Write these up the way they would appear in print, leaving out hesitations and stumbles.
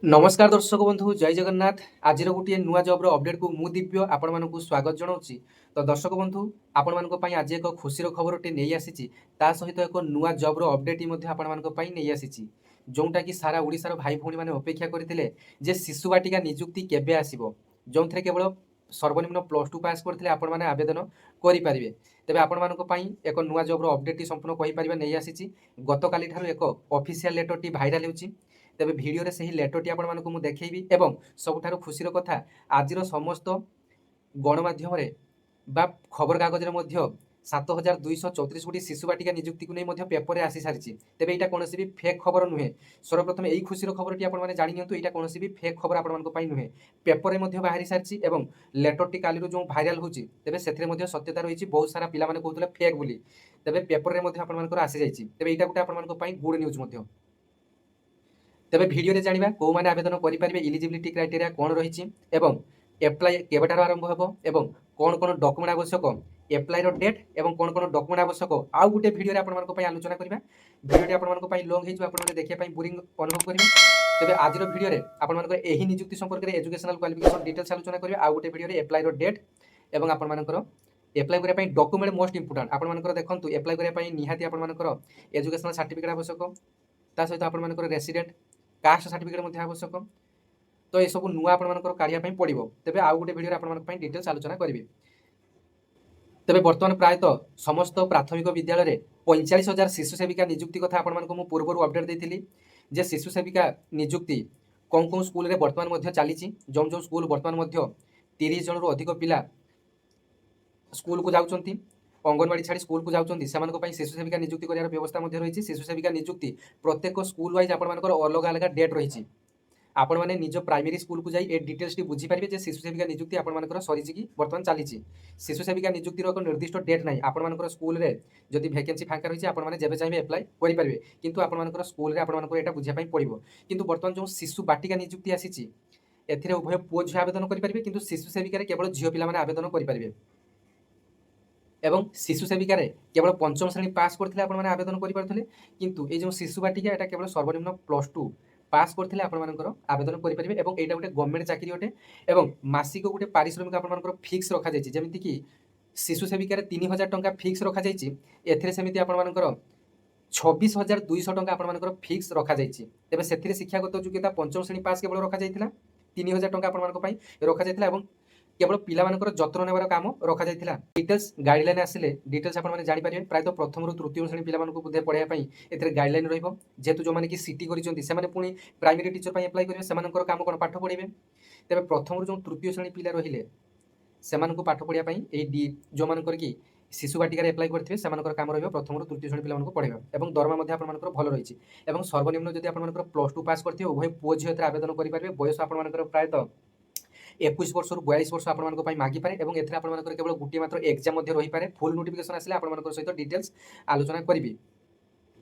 नमस्कार दर्शक बंधु जय जगन्नाथ। आज गोटे नुआ जब्र अपडेट को मु दिव्य आपण मानक स्वागत जनाऊँगी। तो दर्शक बंधु आपण मानी आज एक खुशी खबरटे नहीं आसी सहित एक नुआ जब्र अपडेट आपण नहीं आसी जोटा कि सारा ओडिशार भाई भौणी मैंने अपेक्षा करते शिशु बाटिका निजुक्ति केबे आसीबो, जो थे केवल सर्वनिम्न +2 पास करते आपण मैंने आवेदन करेंगे। तेज आपण मानी एक नुआ जब्र अपडेट संपूर्ण कहीपर नहीं आसी गत काली एक ऑफिशियल लेटर भाइराल होची। तेबे भिडियो से ही लेटरटी आपण मानक मु देखैबी एवं सबुठारु खुशीर कथा आज समस्त गणमाध्यम बा खबर कागज में 7234 गोटी शिशु बाटिका निजुक्ति को नहीं पेपर आसी सारी। तेबे यहाँ कौन भी फेक खबर नुहे। सर्वप्रथम यही खुशीर खबरटी आपने जानी नियंतु, यहाँ कौन भी फेक खबर आपण नुहे। पेपर में बाहरी सारी एवं लेटरटी काली जो भाइराल होची तेबे से सत्यता रही। बहुत सारा पिला माने कहउतले फेक बोली, तेबे पेपर में आपन आसी जाइछि। तेबे यहाँ गोटे आपण गुड न्यूज। तेबे भिडियो जानिबा को माने आवेदन करि परिबे, इलिजिबिलिटी क्राइटेरिया कौन रही एवं एप्लाई केबेटार आरंभ हेबो एवं कौन कौन डॉक्यूमेंट आवश्यक, एप्लाई रो डेट एवं कौन कौन डॉक्यूमेंट आवश्यक आउ गुटे भिडियो आपण मानको पई आलोचना करिबा। भिडियोटी आपण मानको पई लॉन्ग हेजु, आपण माने देखिया पई बोरिंग अनुभव करिबे। तेबे आज रो भिडियो रे आपण मानको एही नियुक्ति संपर्क रे एजुकेशनल क्वालिफिकेशन डिटेल्स आलोचना करिबा। आउ गुटे भिडियो रे एप्लाई रो डेट एवं आपण मानकर एप्लाई करिया पई डॉक्यूमेंट मोस्ट इंपोर्टेंट आपण मानकर देखंतु। एप्लाई करिया पई निहाती आपण मानकर एजुकेशनल सर्टिफिकेट आवश्यक, ता सहित आपण मानकर रेसिडेंट कास्ट सर्टिफिकेट आवश्यक। तो ये सब नुआ आप काढ़ा पड़ो। तेज आउ गोटे भिडियो आप डिटेल्स आलोचना करी। तेज बर्तमान प्रायतः समस्त प्राथमिक विद्यालय में 45,000 शिशु सेविका निजुक्ति कथा आपको पूर्व अपडेट देती जे शिशु सेविका निजुक्ति कौन कौन स्कूल में बर्तमान चली। जो जो स्कूल बर्तमान 30 जन अधिक पिला स्कूल को जाऊँच, अंगनवाड़ी छाड़ी स्कूल को जाऊँच, से शिशु सेविका निजुक्ति करार व्यवस्था रही। शिशु सेविका निजुक्ति प्रत्येक स्कूल वाइज आपर अलग अलग डेट रही। आपण मैंने निज प्राइमरी स्कूल को जाई ए डिटेल्स टी बुझी पारिबे जे शिशु सेविका निजुक्ति आपण मानकर सरीची कि वर्तमान चली। शिशु सेविका निजुक्तिर एक निर्दिष्ट डेट नाही। आपण मानकर स्कूल रे जदि वैकेंसी फांका रही आपण माने जेबे चाहिए अप्लाई करि पारिबे, किंतु आपण मानकर स्कूल रे आपण मानकर एटा बुझिया पई पड़िबो। किंतु वर्तमान जो शिशु बाटिका निजुक्ति आसीची एथिरे उभय पुओ झियो आवेदन करि पारिबे, किंतु शिशु सेविका रे केवल झियो पिला माने आवेदन करि पारिबे। एवं शिशु सेविका रे केवल पंचम श्रेणी पास करथिले आपण माने आवेदन करि पारथिले, किंतु ए जो शिशु बाटिका एटा केवल सर्वनिम्न +2 पास करथिले आपण मानकर आवेदन करि परिबे। एवं एटा गोटे गवर्नमेंट चाकरी होटे एवं मासिक गोटे पारिश्रमिक आपण मानकर फिक्स रखा जायछि। जेमिति कि शिशु सेविका रे 3000 टंका फिक्स रखा जायछि, एथिरे सेमिति आपण मानकर 26,200 टंका आपण मानकर फिक्स रखा जायछि। तेबे सेथिरे शिक्षागत योग्यता पंचम श्रेणी पास केवल रखा जायथिला। 3000 टंका आपण मानकर पई रखा जायथिला एवं केवल पिला मानकर जत्न नेबार काम रखा जायथिला। डिटेल्स गाइडलाइन आसिले डिटेल्स आपण माने जानि परिबे। प्रायतः प्रथम रु तृतीय श्रेणी पिला मानकु बुद्धे पढाया पई एथिरे गाइडलाइन रहिबो। जेतु जो माने कि सिटी करिसंती से माने पुनी प्राइमरी टीचर पई अप्लाई करिवे, से मानकर काम कोन पाठ पढिबे। तेबे प्रथम रु जो तृतीय श्रेणी पिला रहिले से मानकु पाठ पढिया पई एई जो मानकर कि शिशु बाटिका अप्लाई करथिबे से मानकर काम रहिबो प्रथम रु तृतीय श्रेणी पिला मानकु पढाइबा। एवं दरमा मध्ये आपण मानकर भल रहिछि। एवं सर्वनिम्न जदि आपण मानकर +2 पास करथिबे उभय पुओ झियो एथिरे आवेदन करि पारिबे। बयस आपण मानकर प्रायतः 21 वर्ष रु 42 वर्ष आपण मानको पई मागी पारे। एवं एथिरे आपण मानकर केवल गुटी मात्र एग्जाम मध्ये रहि पारे। फुल नोटिफिकेशन आसिले आपण मानकर सहित डिटेल्स आलोचना करिबी।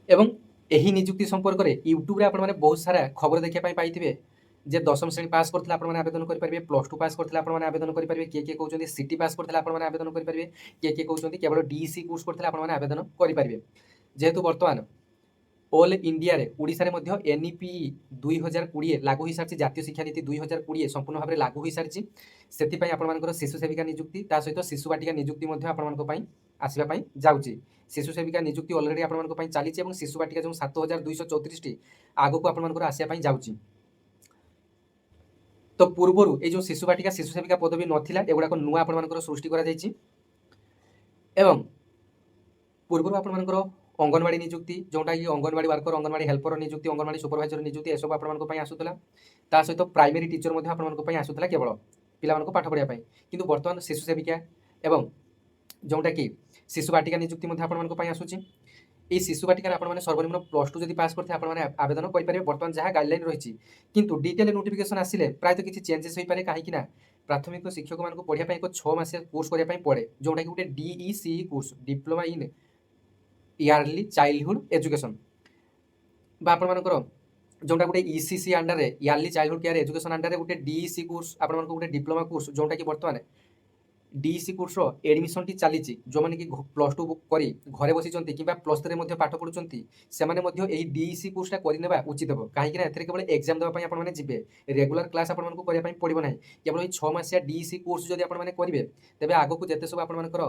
एवं एही नियुक्ति संपर्क रे यूट्यूब रे आपण माने बहुत सारा खबर देखिया पई पाइथिबे जे दशम श्रेणी पास करथिले आपण माने आवेदन करि परिबे, +2 पास करथिले आपण माने आवेदन करि परिबे, के कहउछन्ती सिटी पास करथिले आपण माने आवेदन करि परिबे, के कहउछन्ती केवल डीईसी कोर्स करथिले आपण माने आवेदन करि परिबे। जेहेतु वर्तमान ऑल इंडिया रे ओडिसा रे मध्य एनईपी 2020 लागू हो सारी। जातीय शिक्षा नीति 2020 संपूर्ण भाव में लागू हो सारी। से आपर शिशु सेविका नियुक्ति ता सहित शिशु बाटिका नियुक्ति आसवाई जाऊँगी। शिशु सेविका नियुक्ति अलरेडी आप चली। शिशु बाटिका जो 7234 टी आगक आपर आसवाई जाऊँगी। तो पूर्वर ये जो शिशु बाटिका शिशु सेविका पदवी नाला एगुड़ाक नुआ आपर सृष्टि एवं पूर्वर आपर अंगनवाड़ी नियुक्ति जोटा कि अंगनवाड़ी वर्कर, अंगनवाड़ी हेल्पर नियुक्ति, अंगनवाड़ी सुपरवाइजर नियुक्ति ए सब आपण आसूला। ता सहित प्राइमरी टीचर आपण आसूला केवल पिला पाठ पढ़ाई। किंतु वर्तमान शिशु सेविका एवं जोटा कि शिशु बाटिका नियुक्ति आपण आसूची। ये शिशु बाटिका आप सर्वनिम्न +2 जब पास करते हैं आवेदन करेंगे। बर्तमान जहाँ गाइडलाइन रही किंतु डिटेल नोटिफिकेशन आसिले प्रायतः किसी चेंजेस हो पारे। कहीं प्राथमिक शिक्षक मानक पढ़ाई एक 6 मासिया कोर्स करने पड़े जोटा कि गोटे DEC course diploma in yearly childhood education आपंकर जोटा गोटे ECC under yearly childhood care education under गोटे डीईसी कोर्स आप गोटे डिप्लोमा कोर्स जोटा कि बर्तमान ডিଇସି କୋର୍ସର ଏଡମିସନ୍ଟି ଚାଲିଛି। ଯେଉଁମାନେ କି ପ୍ଲସ୍ ଟୁ କରି ଘରେ ବସିଛନ୍ତି କିମ୍ବା ପ୍ଲସ୍ ଥ୍ରୀରେ ମଧ୍ୟ ପାଠ ପଢ଼ୁଛନ୍ତି ସେମାନେ ମଧ୍ୟ ଏହି ଡିଇସି କୋର୍ସଟା କରିନେବା ଉଚିତ ହେବ। କାହିଁକିନା ଏଥିରେ କେବଳ ଏକ୍ଜାମ୍ ଦେବା ପାଇଁ ଆପଣମାନେ ଯିବେ, ରେଗୁଲାର କ୍ଲାସ୍ ଆପଣମାନଙ୍କୁ କରିବା ପାଇଁ ପଡ଼ିବ ନାହିଁ। କେବଳ ଏହି 6 ମାସିଆ ଡିଇସି କୋର୍ସ ଯଦି ଆପଣମାନେ କରିବେ ତେବେ ଆଗକୁ ଯେତେ ସବୁ ଆପଣମାନଙ୍କର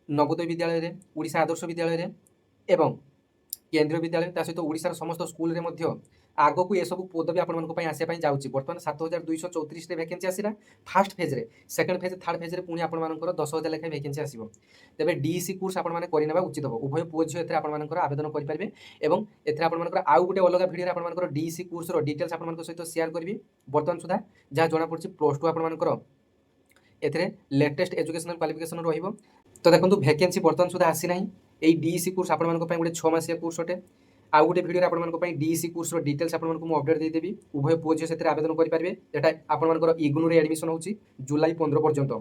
ନବୋଦୟ ବିଦ୍ୟାଳୟରେ, ଓଡ଼ିଶା ଆଦର୍ଶ ବିଦ୍ୟାଳୟରେ ଏବଂ କେନ୍ଦ୍ରୀୟ ବିଦ୍ୟାଳୟ ତା ସହିତ ଓଡ଼ିଶାର ସମସ୍ତ ସ୍କୁଲରେ ମଧ୍ୟ ଆଗକୁ ଏସବୁ ପଦବୀ ଆପଣମାନଙ୍କ ପାଇଁ ଆସିବା ପାଇଁ ଯାଉଛି। ବର୍ତ୍ତମାନ 7234ରେ ଭ୍ୟାକେନ୍ସି ଆସିଲା ଫାର୍ଷ୍ଟ ଫେଜ୍ରେ, ସେକେଣ୍ଡ ଫେଜ୍ ଥାର୍ଡ଼ ଫେଜ୍ରେ ପୁଣି ଆପଣମାନଙ୍କର 10,000 ଲେଖାଏଁ ଭ୍ୟାକେନ୍ସି ଆସିବ। ତେବେ ଡିଇସି କୋର୍ସ ଆପଣମାନେ କରିନେବା ଉଚିତ ହେବ। ଉଭୟ ପୁଅ ଝିଅ ଏଥିରେ ଆପଣମାନଙ୍କର ଆବେଦନ କରିପାରିବେ ଏବଂ ଏଥିରେ ଆପଣମାନଙ୍କର ଆଉ ଗୋଟେ ଅଲଗା ଭିଡ଼ିଓରେ ଆପଣମାନଙ୍କର ଡିଇସି କୋର୍ସର ଡିଟେଲ୍ସ ଆପଣମାନଙ୍କ ସହିତ ସେୟାର କରିବି। ବର୍ତ୍ତମାନ ସୁଦ୍ଧା ଯାହା ଜଣାପଡ଼ୁଛି ପ୍ଲସ୍ ଟୁ ଆପଣମାନଙ୍କର ଏଥିରେ ଲେଟେଷ୍ଟ ଏଜୁକେସନାଲ କ୍ୱାଲିଫିକେସନ ରହିବ। ତ ଦେଖନ୍ତୁ ଭ୍ୟାକେନ୍ସି ବର୍ତ୍ତମାନ ସୁଦ୍ଧା ଆସିନାହିଁ। এই ডিইসি কোর্স ଆପଣମାନଙ୍କ ପାଇଁ ଗୋଟେ 6 ମାସିଆ କୋର୍ସ ଅଟେ। ଆଉ ଗୋଟେ ଭିଡ଼ିଓରେ ଆପଣମାନଙ୍କ ପାଇଁ ডিইসি କୋର୍ସର ଡିଟେଲ୍ସ ଆପଣମାନଙ୍କୁ ମୁଁ ଅପଡେଟ୍ ଦେଇଦେବି। ଉଭୟ ପୁଅ ଝିଅ ସେଥିରେ ଆବେଦନ କରିପାରିବେ। ଏଟା ଆପଣମାନଙ୍କର ଇଗ୍ନୁରେ ଆଡମିସନ ହେଉଛି ଜୁଲାଇ 15 ପର୍ଯ୍ୟନ୍ତ।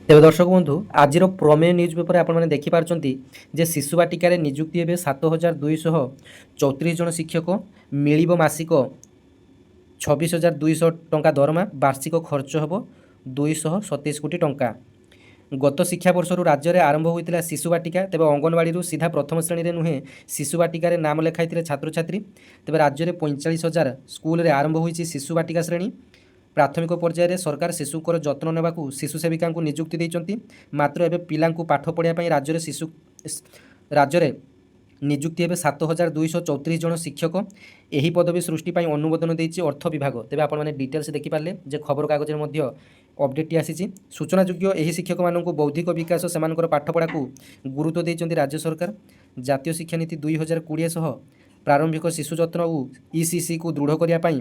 ତେବେ ଦର୍ଶକ ବନ୍ଧୁ ଆଜିର ପ୍ରମେୟ ନ୍ୟୁଜ୍ ପେପରରେ ଆପଣମାନେ ଦେଖିପାରୁଛନ୍ତି ଯେ ଶିଶୁ ବାଟିକାରେ ନିଯୁକ୍ତି ହେବେ 7,234 ଜଣ ଶିକ୍ଷକ, ମିଳିବ ମାସିକ 26,200 ଟଙ୍କା ଦରମା, ବାର୍ଷିକ ଖର୍ଚ୍ଚ ହେବ 227 କୋଟି ଟଙ୍କା। ଗତ ଶିକ୍ଷାବର୍ଷରୁ ରାଜ୍ୟରେ ଆରମ୍ଭ ହୋଇଥିଲା ଶିଶୁ ବାଟିକା। ତେବେ ଅଙ୍ଗନବାଡ଼ିରୁ ସିଧା ପ୍ରଥମ ଶ୍ରେଣୀରେ ନୁହେଁ ଶିଶୁ ବାଟିକାରେ ନାମ ଲେଖାଇଥିଲେ ଛାତ୍ରଛାତ୍ରୀ। ତେବେ ରାଜ୍ୟରେ 45,000 ସ୍କୁଲରେ ଆରମ୍ଭ ହୋଇଛି ଶିଶୁ ବାଟିକା ଶ୍ରେଣୀ। ପ୍ରାଥମିକ ପର୍ଯ୍ୟାୟରେ ସରକାର ଶିଶୁଙ୍କର ଯତ୍ନ ନେବାକୁ ଶିଶୁ ସେବିକାଙ୍କୁ ନିଯୁକ୍ତି ଦେଇଛନ୍ତି। ମାତ୍ର ଏବେ ପିଲାଙ୍କୁ ପାଠ ପଢ଼ିବା ପାଇଁ ରାଜ୍ୟରେ ନିଯୁକ୍ତି ହେବେ 7,234 ଜଣ ଶିକ୍ଷକ। ଏହି ପଦବୀ ସୃଷ୍ଟି ପାଇଁ ଅନୁମୋଦନ ଦେଇଛି ଅର୍ଥ ବିଭାଗ। ତେବେ ଆପଣମାନେ ଡିଟେଲ୍ସ ଦେଖିପାରିଲେ ଯେ ଖବରକାଗଜରେ ମଧ୍ୟ ଅପଡେଟ୍ଟି ଆସିଛି। ସୂଚନାଯୋଗ୍ୟ ଏହି ଶିକ୍ଷକମାନଙ୍କୁ ବୌଦ୍ଧିକ ବିକାଶ ସେମାନଙ୍କର ପାଠପଢ଼ାକୁ ଗୁରୁତ୍ୱ ଦେଇଛନ୍ତି ରାଜ୍ୟ ସରକାର। ଜାତୀୟ ଶିକ୍ଷାନୀତି 2020 ସହ ପ୍ରାରମ୍ଭିକ ଶିଶୁ ଯତ୍ନ ଓ ଇସିସିକୁ ଦୃଢ଼ କରିବା ପାଇଁ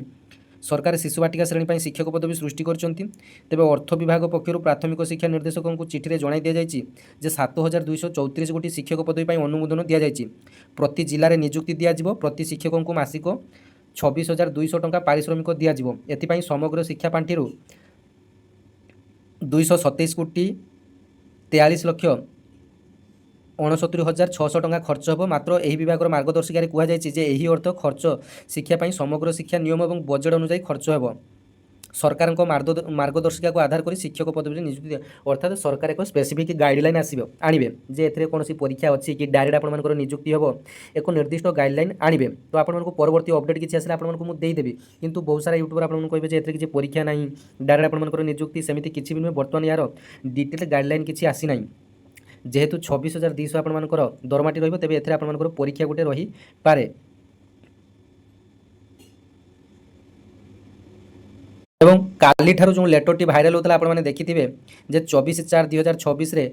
ସରକାର ଶିଶୁ ବାଟିକା ଶ୍ରେଣୀ ପାଇଁ ଶିକ୍ଷକ ପଦବୀ ସୃଷ୍ଟି କରିଛନ୍ତି। ତେବେ ଅର୍ଥ ବିଭାଗ ପକ୍ଷରୁ ପ୍ରାଥମିକ ଶିକ୍ଷା ନିର୍ଦ୍ଦେଶକଙ୍କୁ ଚିଠିରେ ଜଣାଇ ଦିଆଯାଇଛି ଯେ 7,234 ଗୋଟି ଶିକ୍ଷକ ପଦବୀ ପାଇଁ ଅନୁମୋଦନ ଦିଆଯାଇଛି। ପ୍ରତି ଜିଲ୍ଲାରେ ନିଯୁକ୍ତି ଦିଆଯିବ। ପ୍ରତି ଶିକ୍ଷକଙ୍କୁ ମାସିକ 26,200 ଟଙ୍କା ପାରିଶ୍ରମିକ ଦିଆଯିବ। ଏଥିପାଇଁ ସମଗ୍ର ଶିକ୍ଷା ପାଣ୍ଠିରୁ 227 କୋଟି 43,69,600 ଟଙ୍କା ଖର୍ଚ୍ଚ ହେବ। ମାତ୍ର ଏହି ବିଭାଗର ମାର୍ଗଦର୍ଶିକାରେ କୁହାଯାଇଛି ଯେ ଏହି ଅର୍ଥ ଖର୍ଚ୍ଚ ଶିକ୍ଷା ପାଇଁ ସମଗ୍ର ଶିକ୍ଷା ନିୟମ ଏବଂ ବଜେଟ୍ ଅନୁଯାୟୀ ଖର୍ଚ୍ଚ ହେବ। ସରକାରଙ୍କ ମାର୍ଗଦର୍ଶିକାକୁ ଆଧାର କରି ଶିକ୍ଷକ ପଦବୀରେ ନିଯୁକ୍ତି ଅର୍ଥାତ୍ ସରକାର ଏକ ସ୍ପେସିଫିକ୍ ଗାଇଡ଼ଲାଇନ୍ ଆଣିବେ ଯେ ଏଥିରେ କୌଣସି ପରୀକ୍ଷା ଅଛି କି ଡାଇରେକ୍ଟ ଆପଣମାନଙ୍କର ନିଯୁକ୍ତି ହେବ, ଏକ ନିର୍ଦ୍ଦିଷ୍ଟ ଗାଇଡ଼ଲାଇନ୍ ଆଣିବେ। ତ ଆପଣମାନଙ୍କୁ ପରବର୍ତ୍ତୀ ଅପଡେଟ୍ କିଛି ଆସିଲେ ଆପଣମାନଙ୍କୁ ମୁଁ ଦେଇଦେବି। କିନ୍ତୁ ବହୁତ ସାରା ୟୁଟ୍ୟୁବର ଆପଣଙ୍କୁ କହିବେ ଯେ ଏଥିରେ କିଛି ପରୀକ୍ଷା ନାହିଁ, ଡାଇରେକ୍ଟ ଆପଣମାନଙ୍କର ନିଯୁକ୍ତି, ସେମିତି କିଛି ବି ନୁହେଁ। ବର୍ତ୍ତମାନ ଏହାର ଡିଟେଲ୍ ଗାଇଡ଼ଲାଇନ୍ କିଛି ଆସିନାହିଁ। ଯେହେତୁ 26,200 ଆପଣମାନଙ୍କର ଦରମାଟି ରହିବ ତେବେ ଏଥିରେ ଆପଣମାନଙ୍କର ପରୀକ୍ଷା ଗୋଟେ ରହିପାରେ। ଏବଂ କାଲିଠାରୁ ଯେଉଁ ଲେଟରଟି ଭାଇରାଲ୍ ହେଉଥିଲା ଆପଣମାନେ ଦେଖିଥିବେ ଯେ 24/4/2026ରେ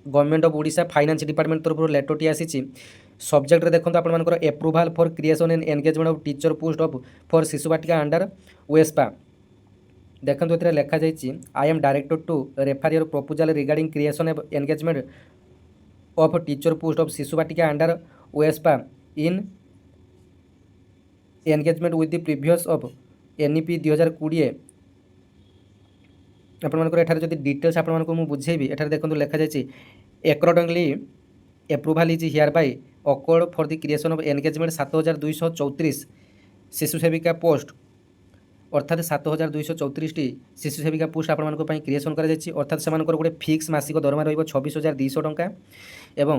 government of Odisha finance department ତରଫରୁ ଲେଟରଟି ଆସିଛି। ସବଜେକ୍ଟରେ ଦେଖନ୍ତୁ ଆପଣମାନଙ୍କର approval for creation and engagement of teacher post of for Shishu Vatika under ୱେସ୍ପା। ଦେଖନ୍ତୁ ଏଥିରେ ଲେଖାଯାଇଛି I am directed to refer your proposal regarding creation of engagement of teacher post of Shishu Vatika under ୱେସ୍ପା in engagement with the previous of NEP 2020। ଆପଣମାନଙ୍କର ଏଠାରେ ଯଦି details ଆପଣମାନଙ୍କୁ ମୁଁ ବୁଝେଇବି, ଏଠାରେ ଦେଖନ୍ତୁ ଲେଖାଯାଇଛି accordingly approval is hereby accord for the creation of engagement 7,234 Shishu Sebika post, ଅର୍ଥାତ୍ 7,234ଟି ଶିଶୁ ସେବିକା ପୋଷ୍ଟ ଆପଣମାନଙ୍କ ପାଇଁ କ୍ରିଏସନ୍ କରାଯାଇଛି। ଅର୍ଥାତ୍ ସେମାନଙ୍କର ଗୋଟେ ଫିକ୍ସ ମାସିକ ଦରମା ରହିବ 26,200 ଟଙ୍କା ଏବଂ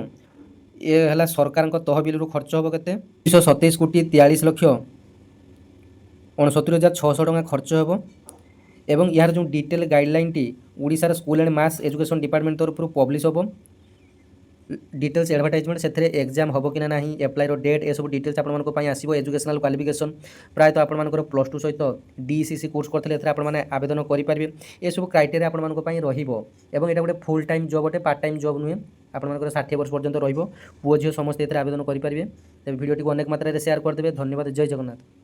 ଏ ହେଲା ସରକାରଙ୍କ ତହବିଲରୁ ଖର୍ଚ୍ଚ ହେବ କେତେ 227 କୋଟି 43,69,600 ଟଙ୍କା ଖର୍ଚ୍ଚ ହେବ। ଏବଂ ଏହାର ଯେଉଁ ଡିଟେଲ୍ ଗାଇଡ଼ଲାଇନ୍ଟି ଓଡ଼ିଶାର school and mass education department ତରଫରୁ ପବ୍ଲିଶ ହେବ। डिटेल्स एडवर्टाइजमेंट से एग्जाम हम कि ना, एप्लायर डेट एसबू डिटेल्स आपको आसो। एजुकेशनल क्वालिफिकेशन प्रायतः आपर प्लस टू सहित डीसीसी कोर्स करते आवेदन करेंगे। ये सब क्राइटेरिया आपंपाई रहा गोटे फुल टाइम जॉब अटे, पार्ट टाइम जॉब नुहे। आपर 60 वर्ष पर्यंत रुओ झील समस्त आवेदन करेंगे। भिडियो अनेक मात्रा शेयर करदे। धन्यवाद। जय जगन्नाथ।